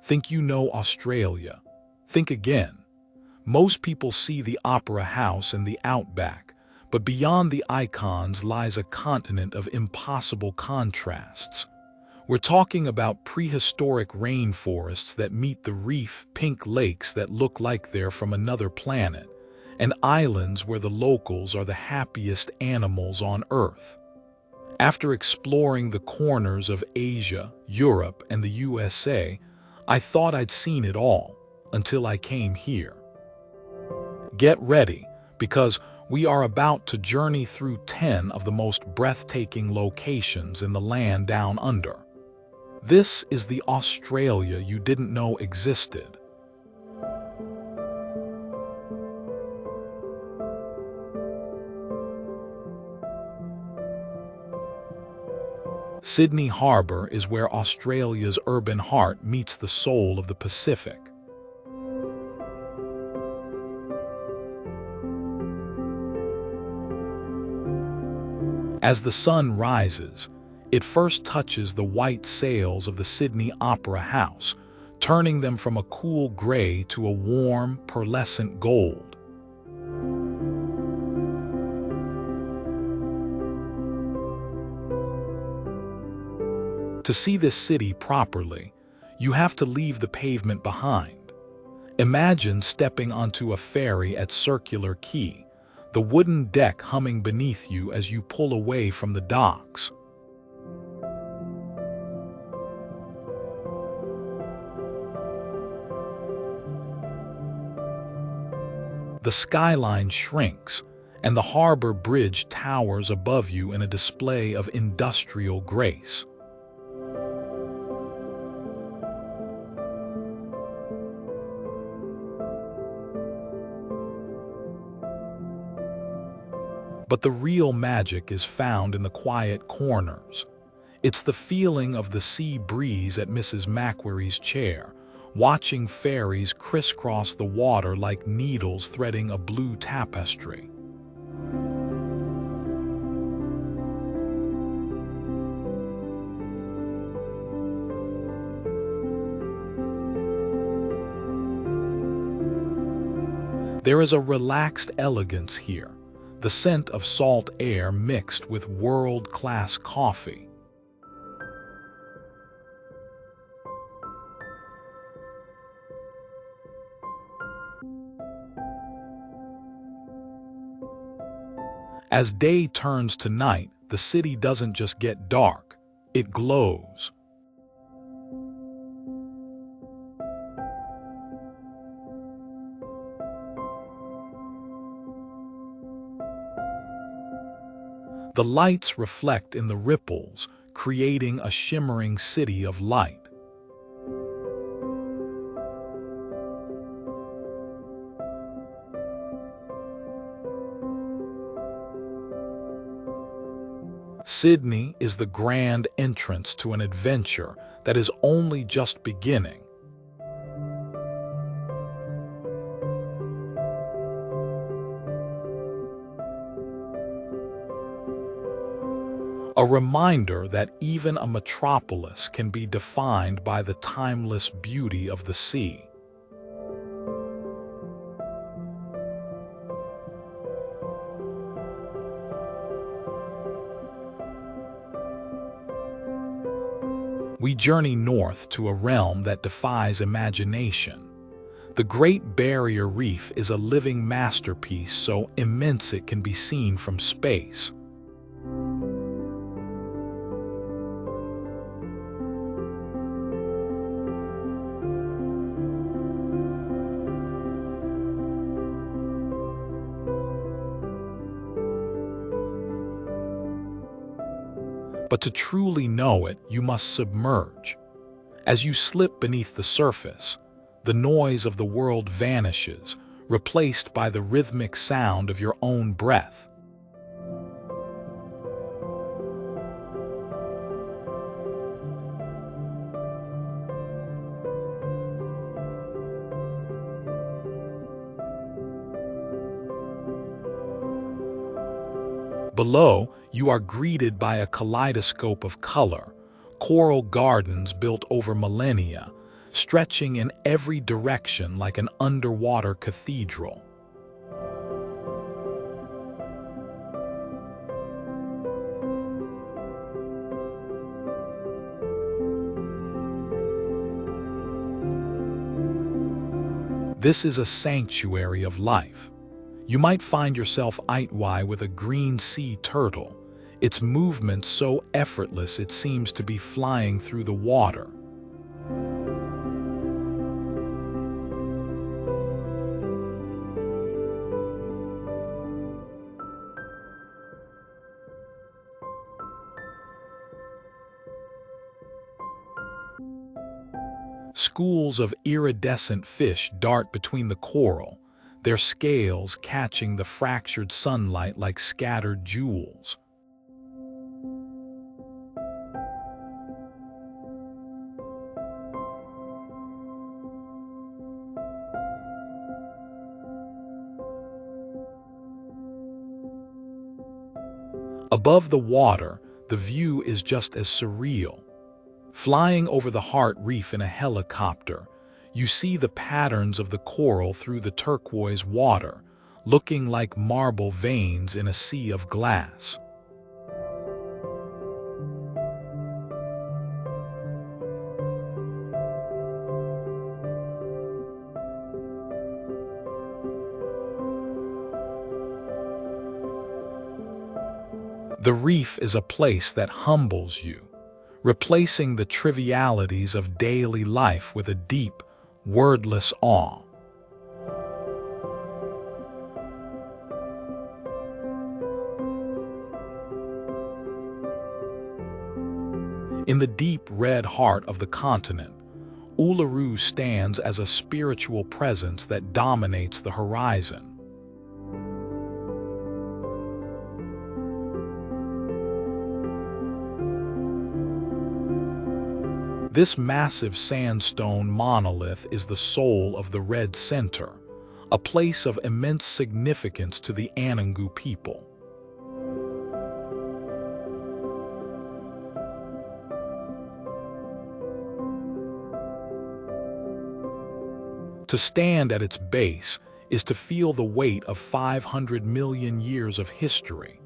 Think you know Australia. Think again. Most people see the Opera House and the outback, but beyond the icons lies a continent of impossible contrasts. We're talking about prehistoric rainforests that meet the reef, pink lakes that look like they're from another planet, and islands where the locals are the happiest animals on Earth. After exploring the corners of Asia, Europe, and the USA, I thought I'd seen it all, until I came here. Get ready, because we are about to journey through 10 of the most breathtaking locations in the land down under. This is the Australia you didn't know existed. Sydney Harbour is where Australia's urban heart meets the soul of the Pacific. As the sun rises, it first touches the white sails of the Sydney Opera House, turning them from a cool gray to a warm, pearlescent gold. To see this city properly, you have to leave the pavement behind. Imagine stepping onto a ferry at Circular Quay, the wooden deck humming beneath you as you pull away from the docks. The skyline shrinks, and the harbor bridge towers above you in a display of industrial grace. But the real magic is found in the quiet corners. It's the feeling of the sea breeze at Mrs. Macquarie's chair, watching ferries crisscross the water like needles threading a blue tapestry. There is a relaxed elegance here, the scent of salt air mixed with world-class coffee. As day turns to night, the city doesn't just get dark, it glows. The lights reflect in the ripples, creating a shimmering city of light. Sydney is the grand entrance to an adventure that is only just beginning. A reminder that even a metropolis can be defined by the timeless beauty of the sea. We journey north to a realm that defies imagination. The Great Barrier Reef is a living masterpiece so immense it can be seen from space. But to truly know it, you must submerge. As you slip beneath the surface, the noise of the world vanishes, replaced by the rhythmic sound of your own breath. Below, you are greeted by a kaleidoscope of color, coral gardens built over millennia, stretching in every direction like an underwater cathedral. This is a sanctuary of life. You might find yourself eyeing with a green sea turtle, its movements so effortless it seems to be flying through the water. Schools of iridescent fish dart between the coral, their scales catching the fractured sunlight like scattered jewels. Above the water, the view is just as surreal. Flying over the Heart Reef in a helicopter, you see the patterns of the coral through the turquoise water, looking like marble veins in a sea of glass. The reef is a place that humbles you, replacing the trivialities of daily life with a deep, wordless awe. In the deep red heart of the continent, Uluru stands as a spiritual presence that dominates the horizon. This massive sandstone monolith is the soul of the Red Center, a place of immense significance to the Kangaroo people. To stand at its base is to feel the weight of 500 million years of history.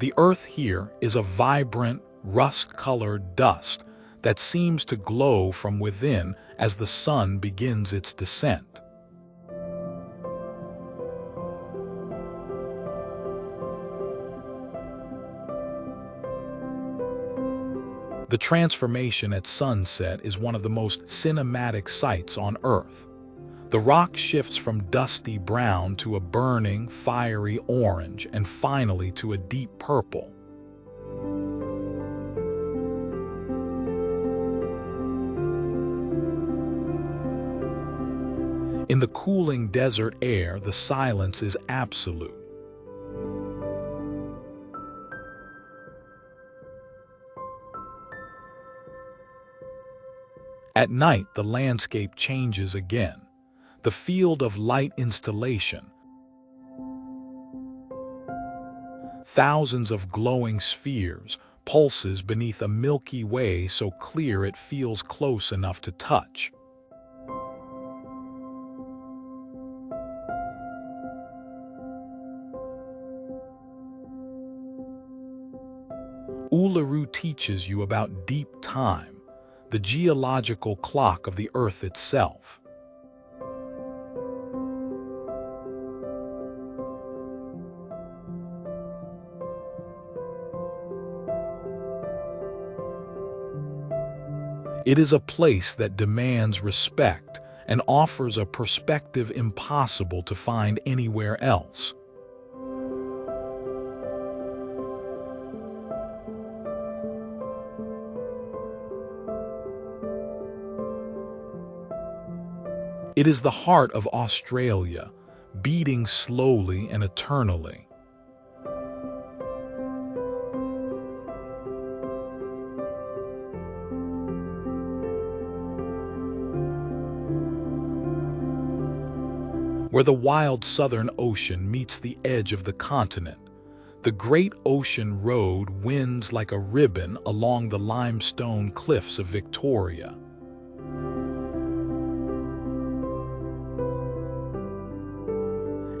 The earth here is a vibrant, rust-colored dust that seems to glow from within as the sun begins its descent. The transformation at sunset is one of the most cinematic sights on Earth. The rock shifts from dusty brown to a burning, fiery orange and finally to a deep purple. In the cooling desert air, the silence is absolute. At night, the landscape changes again. The field of light installation. Thousands of glowing spheres, pulses beneath a Milky Way so clear it feels close enough to touch. Uluru teaches you about deep time, the geological clock of the Earth itself. It is a place that demands respect and offers a perspective impossible to find anywhere else. It is the heart of Australia, beating slowly and eternally. where the wild Southern Ocean meets the edge of the continent. The Great Ocean Road winds like a ribbon along the limestone cliffs of Victoria.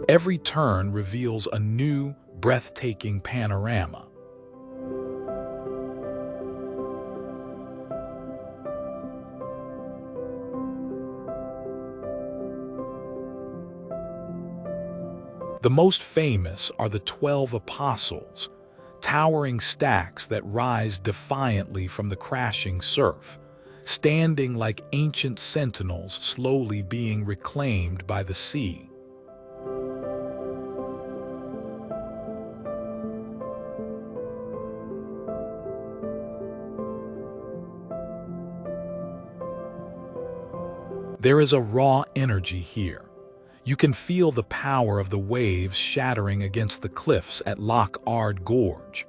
Every turn reveals a new, breathtaking panorama. The most famous are the 12 Apostles, towering stacks that rise defiantly from the crashing surf, standing like ancient sentinels slowly being reclaimed by the sea. There is a raw energy here. You can feel the power of the waves shattering against the cliffs at Loch Ard Gorge.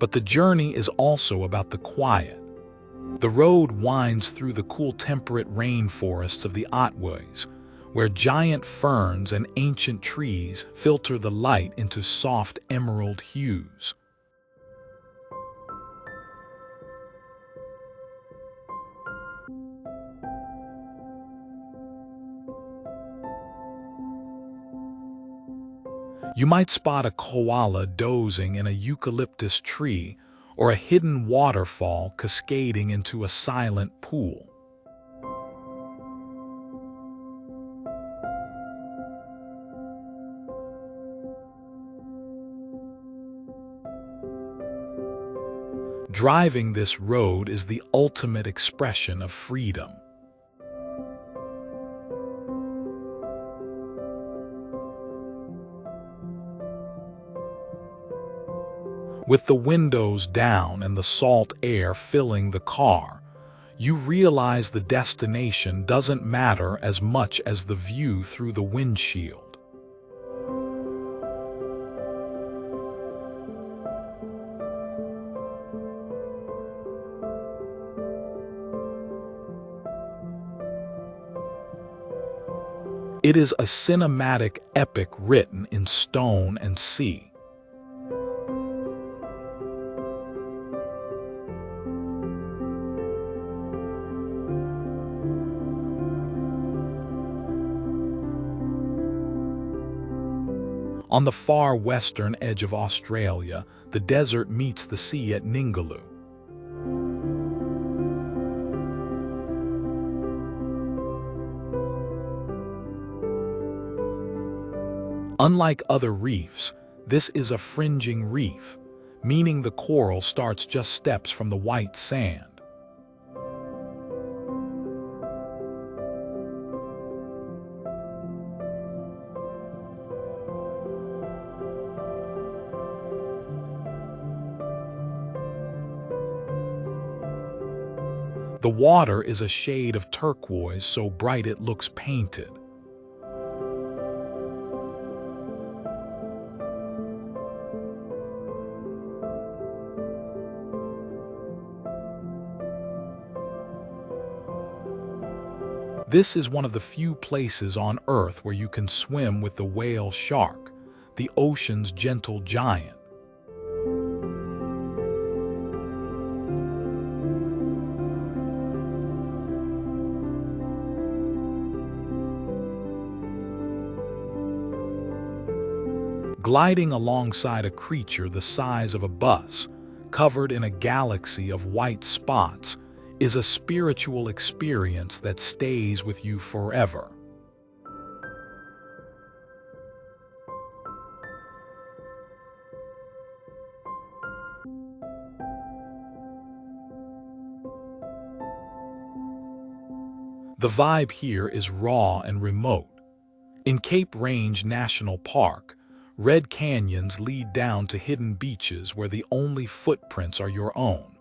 But the journey is also about the quiet. The road winds through the cool temperate rainforests of the Otways, where giant ferns and ancient trees filter the light into soft emerald hues. You might spot a koala dozing in a eucalyptus tree or a hidden waterfall cascading into a silent pool. Driving this road is the ultimate expression of freedom. With the windows down and the salt air filling the car, you realize the destination doesn't matter as much as the view through the windshield. It is a cinematic epic written in stone and sea. On the far western edge of Australia, the desert meets the sea at Ningaloo. Unlike other reefs, this is a fringing reef, meaning the coral starts just steps from the white sand. The water is a shade of turquoise so bright it looks painted. This is one of the few places on Earth where you can swim with the whale shark, the ocean's gentle giant. Gliding alongside a creature the size of a bus, covered in a galaxy of white spots, is a spiritual experience that stays with you forever. The vibe here is raw and remote. In Cape Range National Park, red canyons lead down to hidden beaches where the only footprints are your own.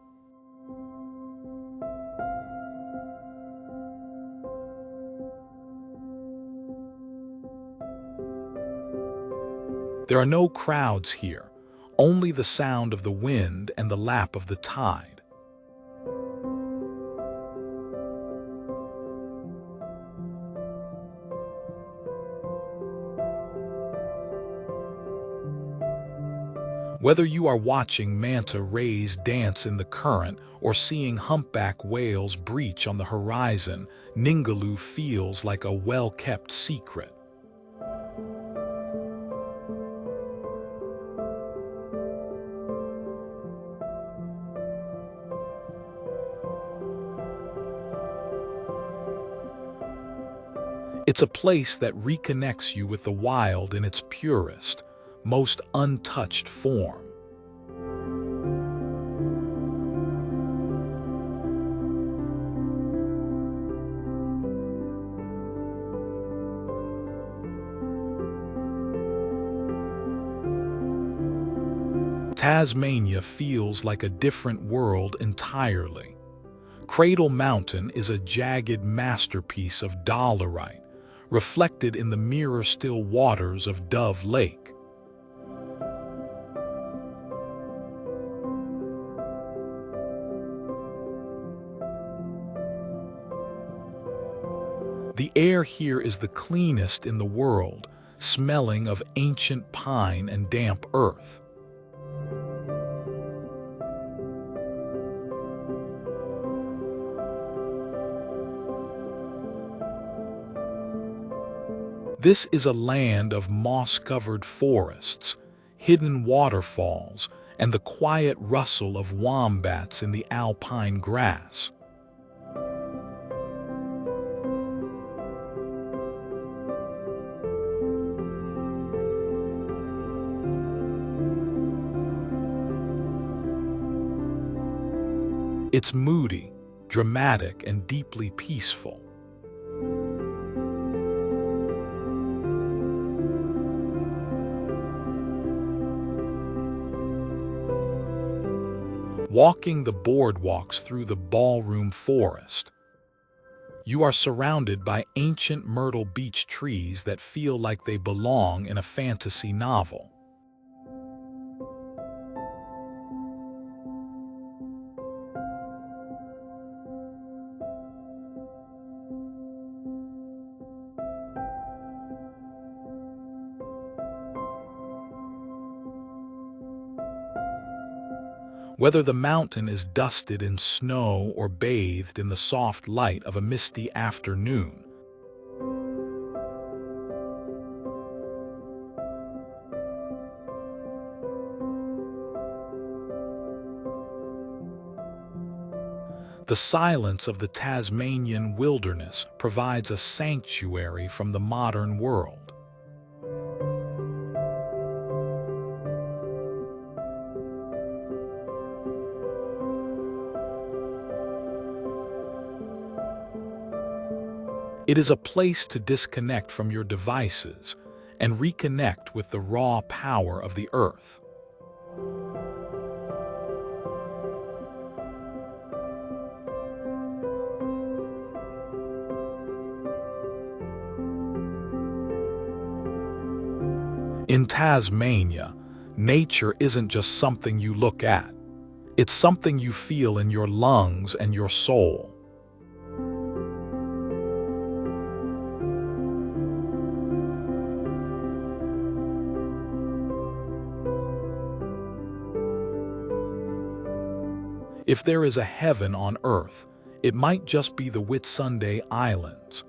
There are no crowds here, only the sound of the wind and the lap of the tide. Whether you are watching manta rays dance in the current or seeing humpback whales breach on the horizon, Ningaloo feels like a well-kept secret. It's a place that reconnects you with the wild in its purest, most untouched form. Tasmania feels like a different world entirely. Cradle Mountain is a jagged masterpiece of dolerite, reflected in the mirror-still waters of Dove Lake. The air here is the cleanest in the world, smelling of ancient pine and damp earth. This is a land of moss-covered forests, hidden waterfalls, and the quiet rustle of wombats in the alpine grass. It's moody, dramatic, and deeply peaceful. Walking the boardwalks through the ballroom forest, you are surrounded by ancient myrtle beech trees that feel like they belong in a fantasy novel. Whether the mountain is dusted in snow or bathed in the soft light of a misty afternoon, the silence of the Tasmanian wilderness provides a sanctuary from the modern world. It is a place to disconnect from your devices and reconnect with the raw power of the earth. In Tasmania, nature isn't just something you look at. It's something you feel in your lungs and your soul. If there is a heaven on earth, it might just be the Whitsunday Islands.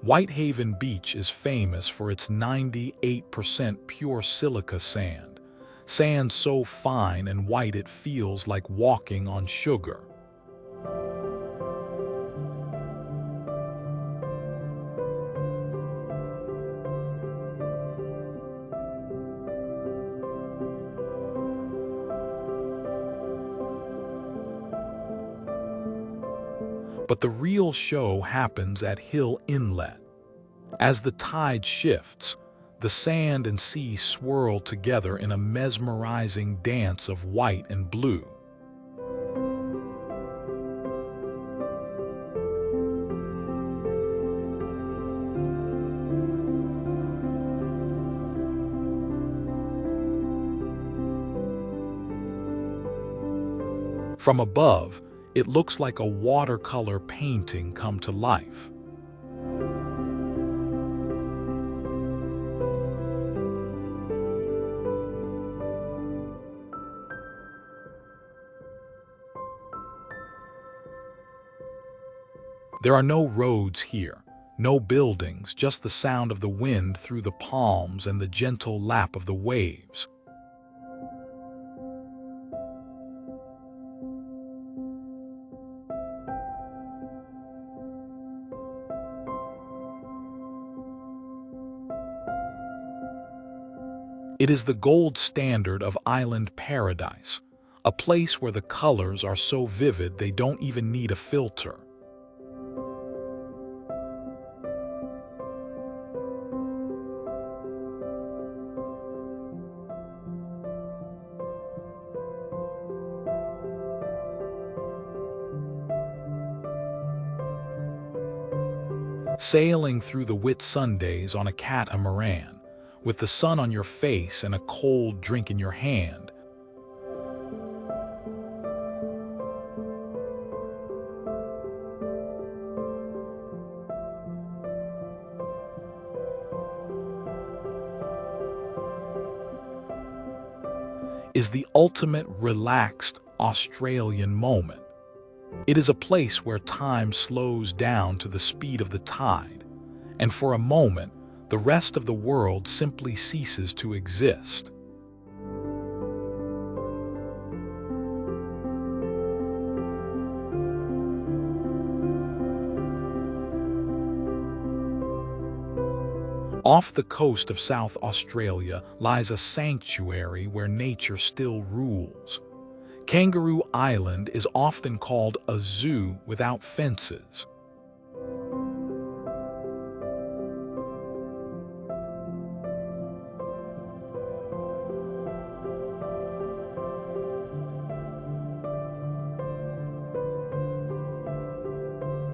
Whitehaven Beach is famous for its 98% pure silica sand, sand so fine and white it feels like walking on sugar. But the real show happens at Hill Inlet. As the tide shifts, the sand and sea swirl together in a mesmerizing dance of white and blue. From above, it looks like a watercolor painting come to life. There are no roads here, no buildings, just the sound of the wind through the palms and the gentle lap of the waves. It is the gold standard of island paradise, a place where the colors are so vivid they don't even need a filter. Sailing through the Whitsundays on a catamaran, with the sun on your face and a cold drink in your hand, is the ultimate relaxed Australian moment. It is a place where time slows down to the speed of the tide, and for a moment, the rest of the world simply ceases to exist. Off the coast of South Australia lies a sanctuary where nature still rules. Kangaroo Island is often called a zoo without fences.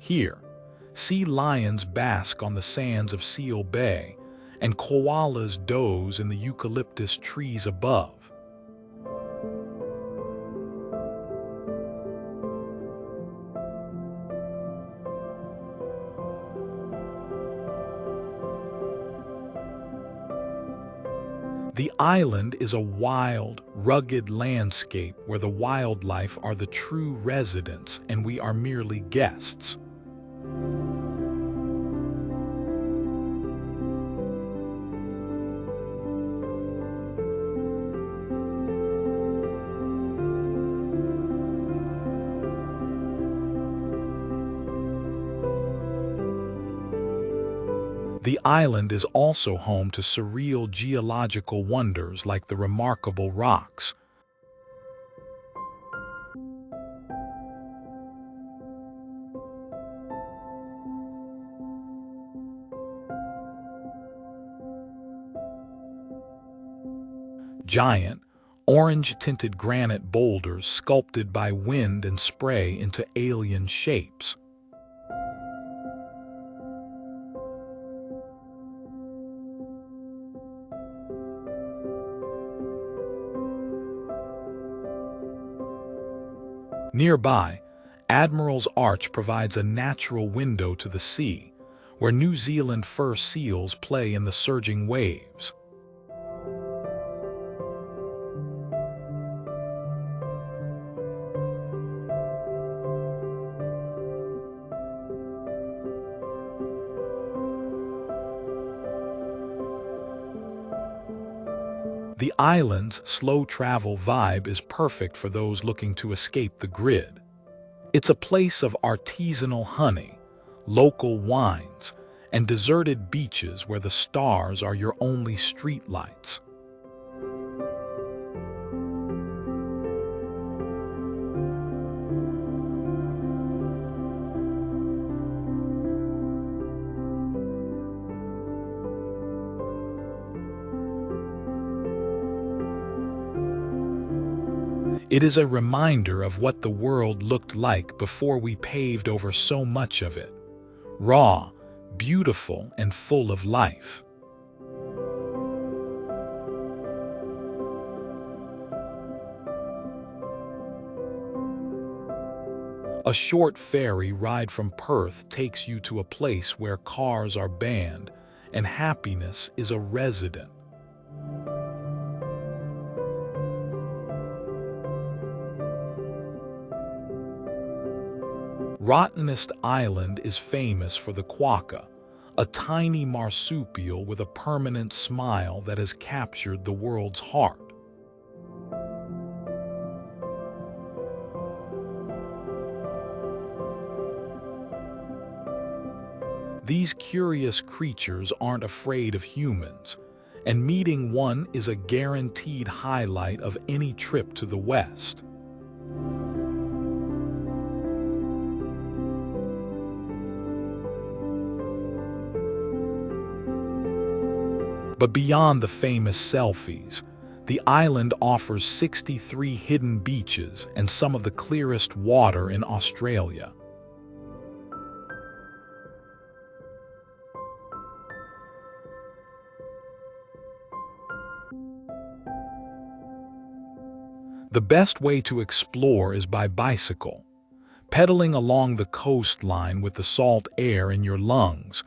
Here, sea lions bask on the sands of Seal Bay, and koalas doze in the eucalyptus trees above. The island is a wild, rugged landscape where the wildlife are the true residents and we are merely guests. The island is also home to surreal geological wonders like the remarkable rocks. Giant, orange-tinted granite boulders sculpted by wind and spray into alien shapes. Nearby, Admiral's Arch provides a natural window to the sea, where New Zealand fur seals play in the surging waves. The island's slow travel vibe is perfect for those looking to escape the grid. It's a place of artisanal honey, local wines, and deserted beaches where the stars are your only streetlights. It is a reminder of what the world looked like before we paved over so much of it. Raw, beautiful, and full of life. A short ferry ride from Perth takes you to a place where cars are banned and happiness is a resident. Rottnest Island is famous for the Quokka, a tiny marsupial with a permanent smile that has captured the world's heart. These curious creatures aren't afraid of humans, and meeting one is a guaranteed highlight of any trip to the West. But beyond the famous selfies, the island offers 63 hidden beaches and some of the clearest water in Australia. The best way to explore is by bicycle, pedaling along the coastline with the salt air in your lungs.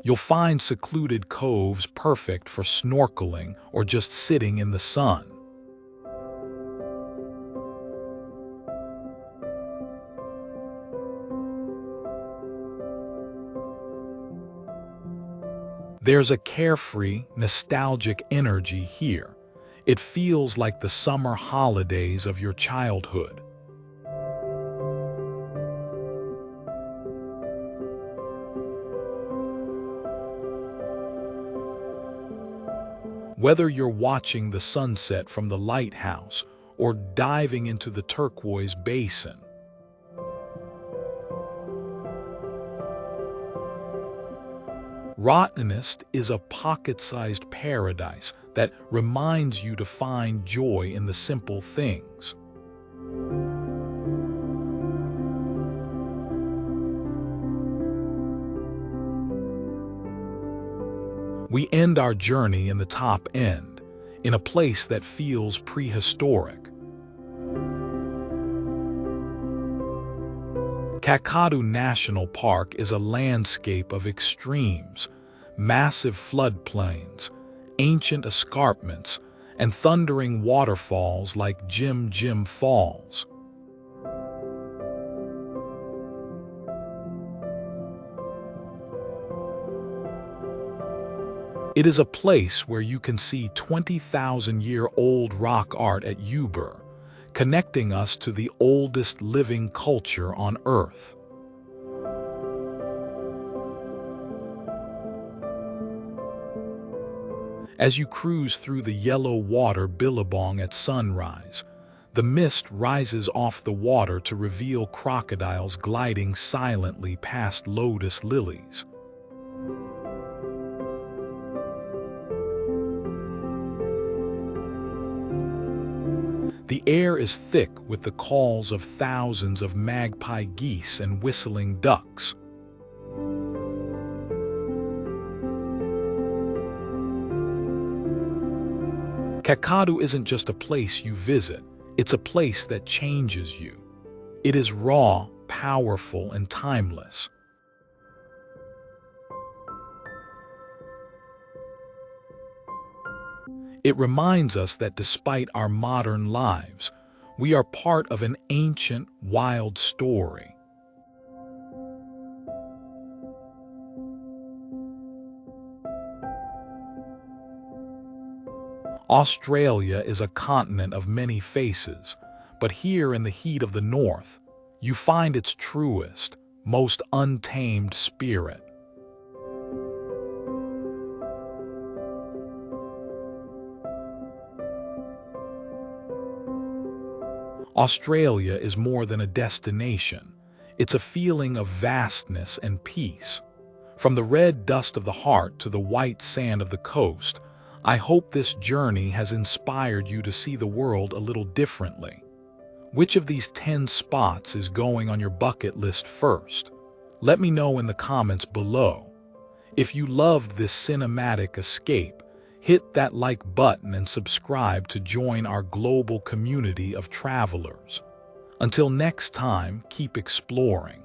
You'll find secluded coves perfect for snorkeling or just sitting in the sun. There's a carefree, nostalgic energy here. It feels like the summer holidays of your childhood. Whether you're watching the sunset from the lighthouse or diving into the turquoise basin, Rottnest is a pocket-sized paradise that reminds you to find joy in the simple things. We end our journey in the top end, in a place that feels prehistoric. Kakadu National Park is a landscape of extremes, massive floodplains, ancient escarpments, and thundering waterfalls like Jim Jim Falls. It is a place where you can see 20,000-year-old rock art at Uluru, connecting us to the oldest living culture on Earth. As you cruise through the yellow water billabong at sunrise, the mist rises off the water to reveal crocodiles gliding silently past lotus lilies. The air is thick with the calls of thousands of magpie geese and whistling ducks. Kakadu isn't just a place you visit, it's a place that changes you. It is raw, powerful, and timeless. It reminds us that despite our modern lives, we are part of an ancient, wild story. Australia is a continent of many faces, but here in the heat of the north, you find its truest, most untamed spirit. Australia is more than a destination. It's a feeling of vastness and peace. From the red dust of the heart to the white sand of the coast, I hope this journey has inspired you to see the world a little differently. Which of these 10 spots is going on your bucket list first? Let me know in the comments below. If you loved this cinematic escape, hit that like button and subscribe to join our global community of travelers. Until next time, keep exploring.